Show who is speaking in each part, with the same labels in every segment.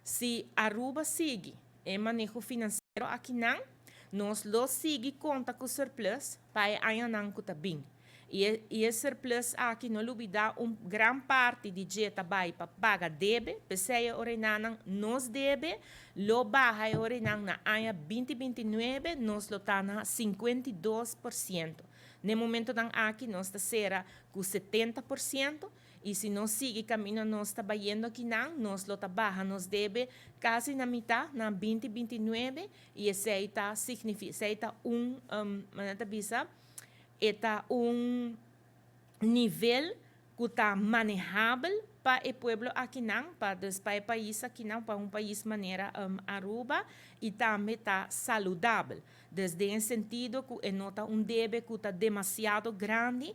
Speaker 1: Se Aruba sigue em manejo financeiro aqui não, nós lo sigue conta com surplus para aí não custa bem. E esse surplus aqui não olvidar grande parte de jeta vai para pagar debe, pessoa orinanang nos debe, lo baja orinang na ano 2029 nós lo tá na 52%. No momento dan aqui nós está será com 70%. E se não sigue caminho, nós está indo aqui não, nós lo baja, nos debe quase na mitad, na 2029, e esse está significa, está nível que está manejável para o povo aqui não, para o país aqui não, para país maneira Aruba, e também está saudável. Desde o sentido que nota débito que está demasiado grande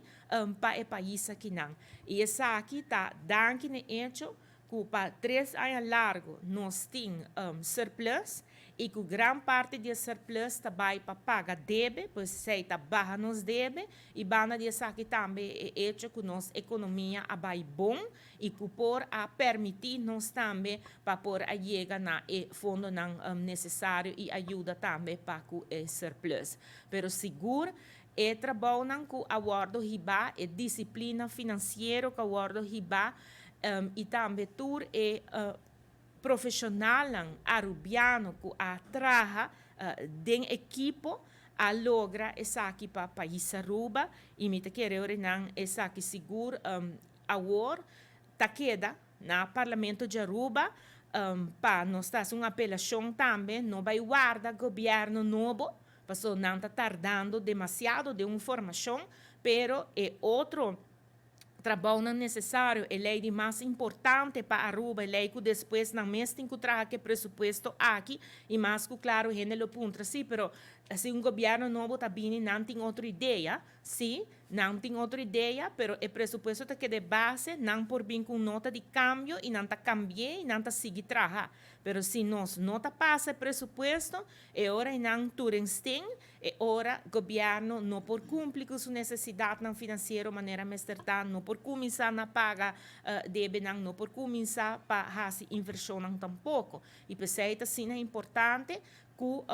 Speaker 1: para o país aqui não. E essa aqui está dando no hecho que para 3 anos largo nós temos surplus, e que grande parte desse surplus vai para pagar débito, pois se está barra nos débito, e bana dessa aqui também é hecho que nossa economia vai bom, e que por a permitir nós também para por a chegar na fundo não necessário e ajuda também para o surplus. Pero seguro é trabalho não que aguardo riba, é disciplina financeira que aguardo riba, e também tur é profissional arubiano que atraja den equipo a logra essa aqui para país Aruba e me te querer não essa aqui seguro agora tá queda na parlamento de Aruba para nós está uma apelação também não vai guardar governo novo passou não está tardando demasiado de informação pero é outro trabalho não necessário, é lei de mais importante para Aruba, é lei que depois não mês tem que trazer que presupuesto aqui, e mais que claro, gênero ponto assim, pero se governo novo está vindo, não tem outra ideia, sim, não tem outra ideia, pero o presupuesto está que de base, não por vir com nota de câmbio, e não está cambiar, e não está seguir trabalhar. Pero se nós não está passa presupuesto, é hora não turensten, é hora governo não por cumprir com sua necessidade não financeira, maneira mestertar, não por começar a pagar deve não por começar para fazer inversão tampouco. E pensei que assim é importante que o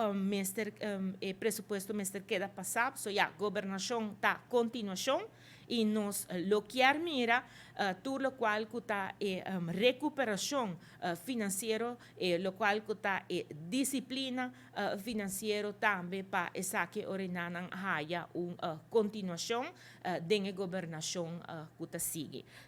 Speaker 1: presupuesto mestre queda passado, so a governação está continuação e nós lo que mira tudo o qual que está recuperação financeira, lo qual que está disciplina financeira também para essa que ordenaram haya uma continuação da governação que está sigue.